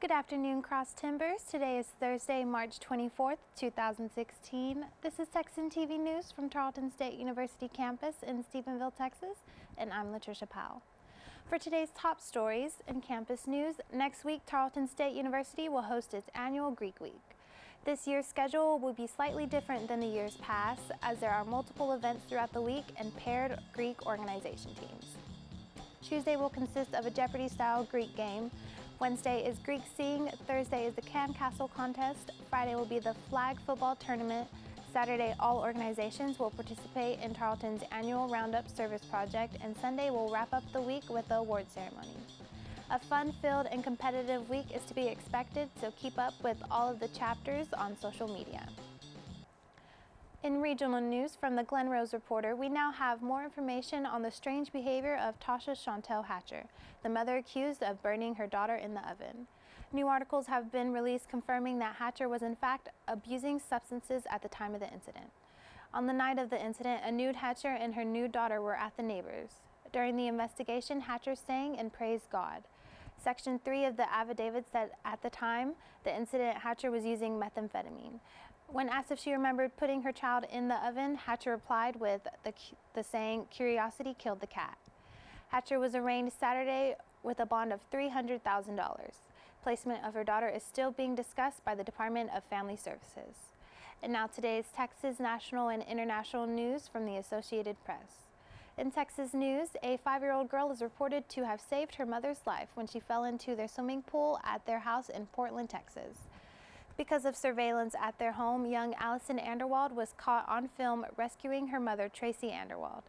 Good afternoon, Cross Timbers. Today is Thursday, March 24th, 2016. This is Texan TV News from Tarleton State University campus in Stephenville, Texas, and I'm Latricia Powell. For today's top stories in campus news, next week Tarleton State University will host its annual Greek Week. This year's schedule will be slightly different than the years past, as there are multiple events throughout the week and paired Greek organization teams. Tuesday will consist of a Jeopardy-style Greek game. Wednesday is Greek Sing, Thursday is the Can Castle contest, Friday will be the flag football tournament, Saturday all organizations will participate in Tarleton's annual Roundup service project, and Sunday will wrap up the week with the award ceremony. A fun-filled and competitive week is to be expected, so keep up with all of the chapters on social media. In regional news from the Glen Reporter, we now have more information on the strange behavior of Tasha Chantel Hatcher, the mother accused of burning her daughter in the oven. New articles have been released confirming that Hatcher was in fact abusing substances at the time of the incident. On the night of the incident, a nude Hatcher and her nude daughter were at the neighbors. During the investigation, Hatcher sang and praised God. Section 3 of the affidavit said at the time the incident, Hatcher was using methamphetamine. When asked if she remembered putting her child in the oven, Hatcher replied with the saying, "Curiosity killed the cat." Hatcher was arraigned Saturday with a bond of $300,000. Placement of her daughter is still being discussed by the Department of Family Services. And now today's Texas national and international news from the Associated Press. In Texas news, a 5-year-old girl is reported to have saved her mother's life when she fell into their swimming pool at their house in Portland, Texas. Because of surveillance at their home, young Allison Anderwald was caught on film rescuing her mother, Tracy Anderwald.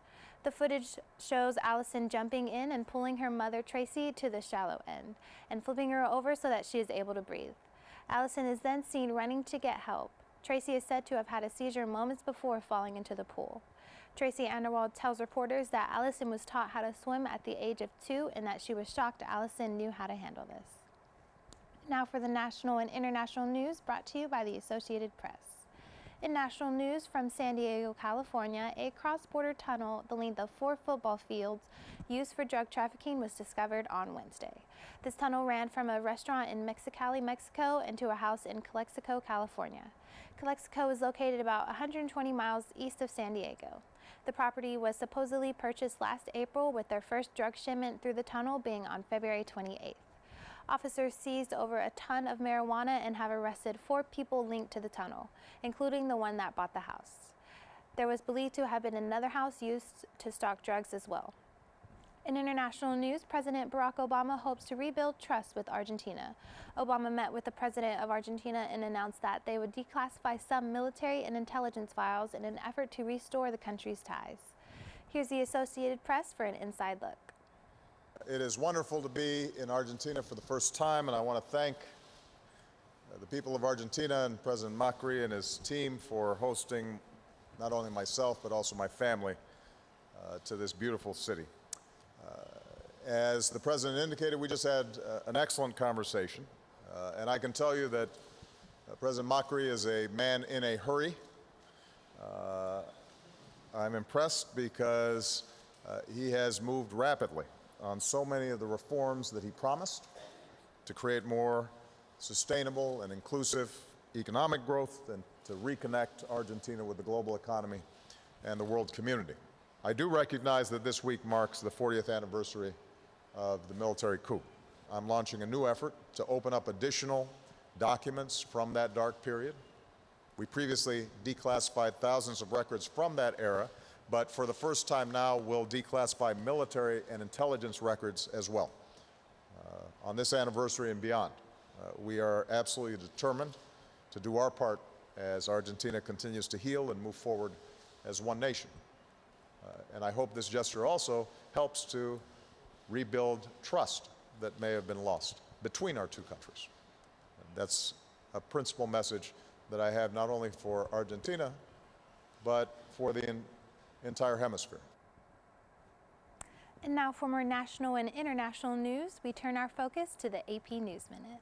The footage shows Allison jumping in and pulling her mother, Tracy, to the shallow end and flipping her over so that she is able to breathe. Allison is then seen running to get help. Tracy is said to have had a seizure moments before falling into the pool. Tracy Anderwald tells reporters that Allison was taught how to swim at the age of 2 and that she was shocked Allison knew how to handle this. Now for the national and international news brought to you by the Associated Press. In national news from San Diego, California, a cross-border tunnel the length of 4 football fields used for drug trafficking was discovered on Wednesday. This tunnel ran from a restaurant in Mexicali, Mexico, into a house in Calexico, Calefornia. Calexico is located about 120 miles east of San Diego. The property was supposedly purchased last April, with their first drug shipment through the tunnel being on February 28th. Officers seized over a ton of marijuana and have arrested 4 people linked to the tunnel, including the one that bought the house. There was believed to have been another house used to stock drugs as well. In international news, President Barack Obama hopes to rebuild trust with Argentina. Obama met with the president of Argentina and announced that they would declassify some military and intelligence files in an effort to restore the country's ties. Here's the Associated Press for an inside look. It is wonderful to be in Argentina for the first time, and I want to thank the people of Argentina and President Macri and his team for hosting not only myself but also my family to this beautiful city. As the President indicated, we just had an excellent conversation, and I can tell you that President Macri is a man in a hurry. I'm impressed because he has moved rapidly on so many of the reforms that he promised to create more sustainable and inclusive economic growth and to reconnect Argentina with the global economy and the world community. I do recognize that this week marks the 40th anniversary of the military coup. I'm launching a new effort to open up additional documents from that dark period. We previously declassified thousands of records from that era, but for the first time now, we'll declassify military and intelligence records as well. On this anniversary and beyond, we are absolutely determined to do our part as Argentina continues to heal and move forward as one nation. And I hope this gesture also helps to rebuild trust that may have been lost between our 2 countries. And that's a principal message that I have not only for Argentina, but for the entire hemisphere. And now for more national and international news, we turn our focus to the AP News Minute.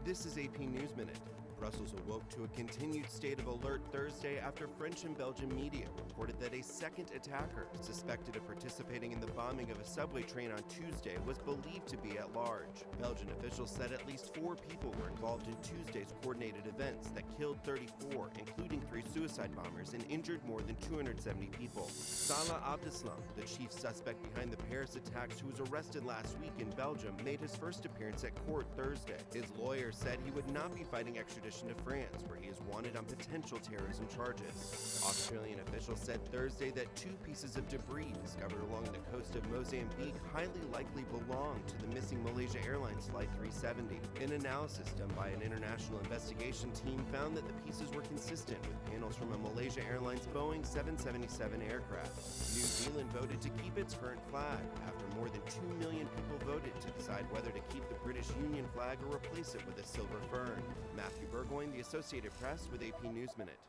This is AP News Minute. Brussels awoke to a continued state of alert Thursday after French and Belgian media reported that a second attacker, suspected of participating in the bombing of a subway train on Tuesday, was believed to be at large. Belgian officials said at least 4 people were involved in Tuesday's coordinated events that killed 34, including 3 suicide bombers, and injured more than 270 people. Salah Abdeslam, the chief suspect behind the Paris attacks, who was arrested last week in Belgium, made his first appearance at court Thursday. His lawyer said he would not be fighting extradition to France, where he is wanted on potential terrorism charges. Australian officials said Thursday that 2 pieces of debris discovered along the coast of Mozambique highly likely belong to the missing Malaysia Airlines Flight 370. An analysis done by an international investigation team found that the pieces were consistent with panels from a Malaysia Airlines Boeing 777 aircraft. New Zealand voted to keep its current flag after more than 2 million people voted to decide whether to keep the British Union flag or replace it with a silver fern. Matthew Burgoyne, The Associated Press, with AP News Minute.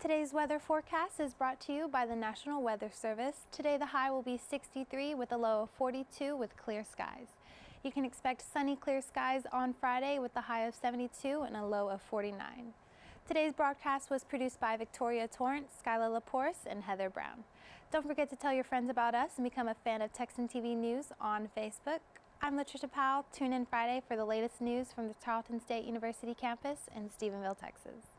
Today's weather forecast is brought to you by the National Weather Service. Today the high will be 63 with a low of 42 with clear skies. You can expect sunny, clear skies on Friday with a high of 72 and a low of 49. Today's broadcast was produced by Victoria Torrance, Skyla Laporce, and Heather Brown. Don't forget to tell your friends about us and become a fan of Texan TV News on Facebook. I'm Latricia Powell. Tune in Friday for the latest news from the Tarleton State University campus in Stephenville, Texas.